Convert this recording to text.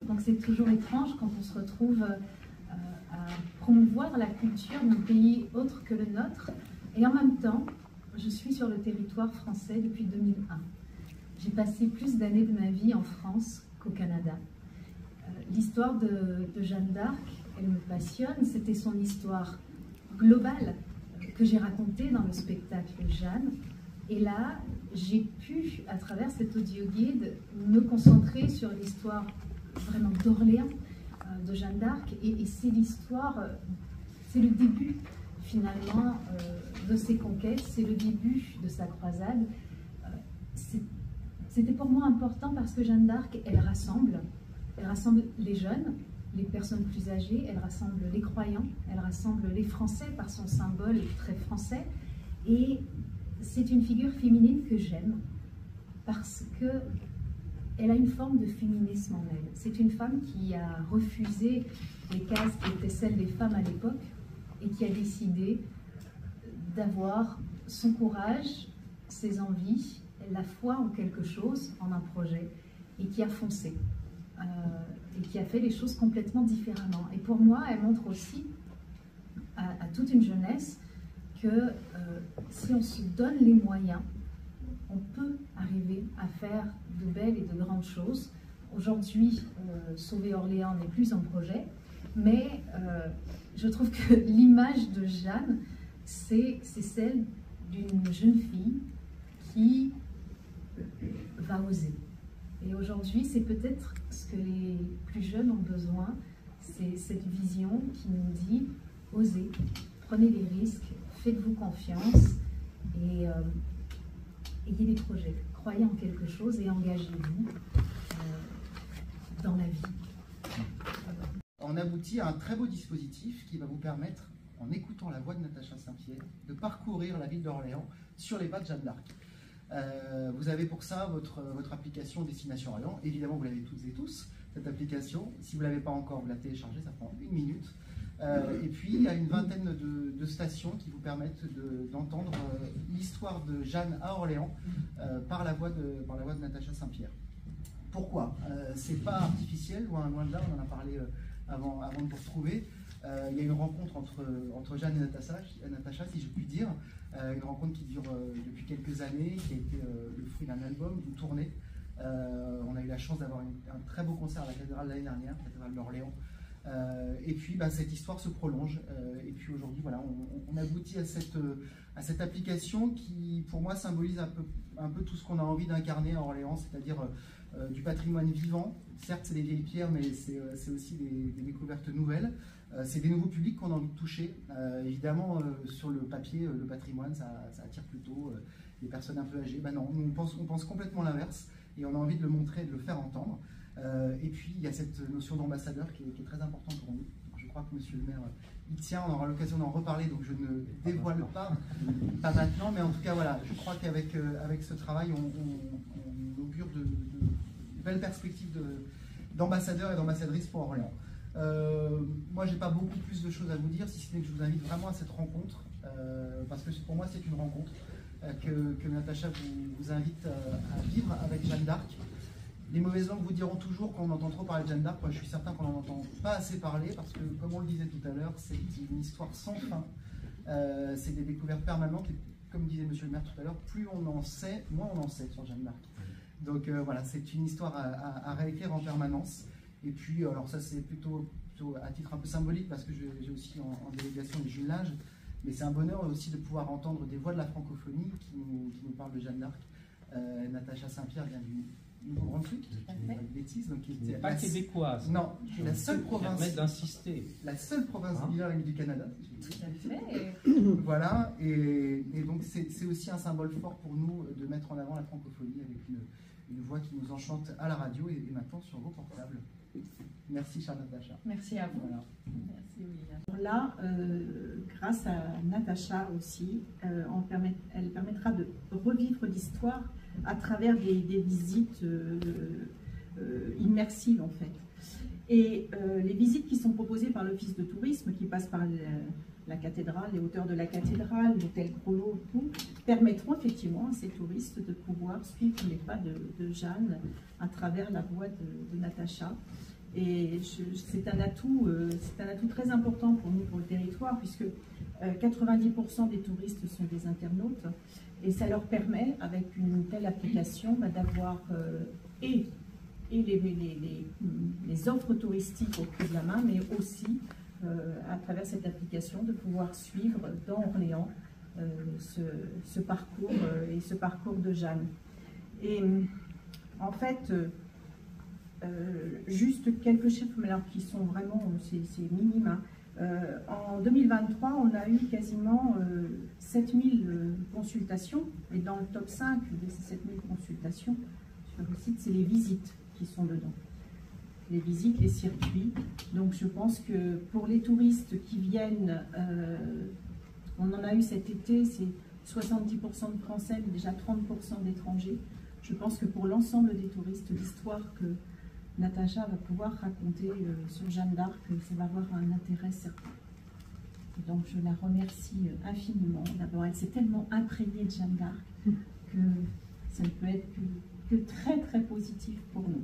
Donc c'est toujours étrange quand on se retrouve à promouvoir la culture d'un pays autre que le nôtre. Et en même temps, je suis sur le territoire français depuis 2001. J'ai passé plus d'années de ma vie en France qu'au Canada. L'histoire de Jeanne d'Arc, elle me passionne. C'était son histoire globale que j'ai racontée dans le spectacle Jeanne. Et là, j'ai pu, à travers cet audio-guide, me concentrer sur l'histoire vraiment d'Orléans, de Jeanne d'Arc. Et c'est l'histoire, c'est le début finalement de ses conquêtes, c'est le début de sa croisade. C'était pour moi important parce que Jeanne d'Arc, elle rassemble les jeunes, les personnes plus âgées, elle rassemble les croyants, elle rassemble les Français par son symbole très français. Et c'est une figure féminine que j'aime parce qu'elle a une forme de féminisme en elle. C'est une femme qui a refusé les cases qui étaient celles des femmes à l'époque et qui a décidé d'avoir son courage, ses envies, la foi en quelque chose, en un projet, et qui a foncé, et qui a fait les choses complètement différemment. Et pour moi, elle montre aussi à toute une jeunesse que si on se donne les moyens, on peut arriver à faire de belles et de grandes choses. Aujourd'hui, Sauver Orléans n'est plus un projet, mais je trouve que l'image de Jeanne, c'est celle d'une jeune fille qui va oser. Et aujourd'hui, c'est peut-être ce que les plus jeunes ont besoin, c'est cette vision qui nous dit « Osez, prenez des risques, faites-vous confiance et ayez des projets. Croyez en quelque chose et engagez-vous dans la vie. » On aboutit à un très beau dispositif qui va vous permettre, en écoutant la voix de Natacha Saint-Pierre, de parcourir la ville d'Orléans sur les pas de Jeanne d'Arc. Vous avez pour ça votre application Destination Orléans. Évidemment, vous l'avez toutes et tous, cette application. Si vous ne l'avez pas encore, vous la téléchargez, ça prend 1 minute. Et puis, il y a une vingtaine de stations qui vous permettent d'entendre l'histoire de Jeanne à Orléans par la voix de Natacha Saint-Pierre. Pourquoi? C'est pas artificiel, loin de là, on en a parlé avant de vous retrouver. Il y a une rencontre entre Jeanne et Natacha, si je puis dire. Une rencontre qui dure depuis quelques années, qui a été le fruit d'un album, d'une tournée. On a eu la chance d'avoir un très beau concert à la cathédrale l'année dernière, la cathédrale d'Orléans. Et puis cette histoire se prolonge. Et puis aujourd'hui, voilà, on aboutit à cette application qui, pour moi, symbolise un peu tout ce qu'on a envie d'incarner à Orléans, c'est-à-dire du patrimoine vivant. Certes, c'est des vieilles pierres, mais c'est aussi des découvertes nouvelles. C'est des nouveaux publics qu'on a envie de toucher. Évidemment, sur le papier, le patrimoine, ça attire plutôt les personnes un peu âgées. Ben non, on pense complètement l'inverse et on a envie de le montrer et de le faire entendre. Et puis, il y a cette notion d'ambassadeur qui est très importante pour nous. Je crois que monsieur le maire y tient, on aura l'occasion d'en reparler, donc je ne dévoile pas maintenant, mais en tout cas, voilà, je crois qu'avec ce travail, on augure de belles perspectives d'ambassadeurs et d'ambassadrices pour Orléans. Moi, j'ai pas beaucoup plus de choses à vous dire, si ce n'est que je vous invite vraiment à cette rencontre, parce que pour moi, c'est une rencontre que Natacha vous invite à vivre avec Jeanne d'Arc. Les mauvaises langues vous diront toujours qu'on entend trop parler de Jeanne d'Arc. Moi, je suis certain qu'on n'en entend pas assez parler, parce que, comme on le disait tout à l'heure, c'est une histoire sans fin. C'est des découvertes permanentes, et comme disait monsieur le maire tout à l'heure, plus on en sait, moins on en sait sur Jeanne d'Arc. Donc voilà, c'est une histoire à réécrire en permanence. Et puis, alors ça c'est plutôt à titre un peu symbolique, parce que j'ai aussi en délégation les jumelage, mais c'est un bonheur aussi de pouvoir entendre des voix de la francophonie qui nous parlent de Jeanne d'Arc. Natacha Saint-Pierre vient du Nouveau-Brunswick, pas de bêtises, donc qui était pas québécoise. Non, c'est la seule province. Permet d'insister. La seule province bilingue du Canada. Tout à fait. Voilà, et donc c'est aussi un symbole fort pour nous de mettre en avant la francophonie avec une voix qui nous enchante à la radio et maintenant sur vos portables. Merci, chère Natacha. Merci à vous. Voilà. Merci, William. Là, grâce à Natacha aussi, elle permettra de revivre l'histoire à travers des visites immersives en fait. Et les visites qui sont proposées par l'Office de tourisme, qui passent par la cathédrale, les hauteurs de la cathédrale, l'hôtel Grolot, tout, permettront effectivement à ces touristes de pouvoir suivre les pas de Jeanne à travers la voix de Natacha. Et c'est un atout très important pour nous, pour le territoire, puisque 90% des touristes sont des internautes. Et ça leur permet, avec une telle application, d'avoir et les offres touristiques au pied de la main, mais aussi, à travers cette application, de pouvoir suivre dans Orléans ce parcours et ce parcours de Jeanne. Et en fait, juste quelques chiffres, mais alors qui sont vraiment, c'est minime, hein. En 2023, on a eu quasiment 7000 consultations, et dans le top 5 de ces 7000 consultations sur le site, c'est les visites qui sont dedans. Les visites, les circuits. Donc je pense que pour les touristes qui viennent, on en a eu cet été, c'est 70% de Français, mais déjà 30% d'étrangers. Je pense que pour l'ensemble des touristes, l'histoire que Natacha va pouvoir raconter sur Jeanne d'Arc, ça va avoir un intérêt certain. Et donc je la remercie infiniment. D'abord, elle s'est tellement imprégnée de Jeanne d'Arc que ça ne peut être que très très positif pour nous.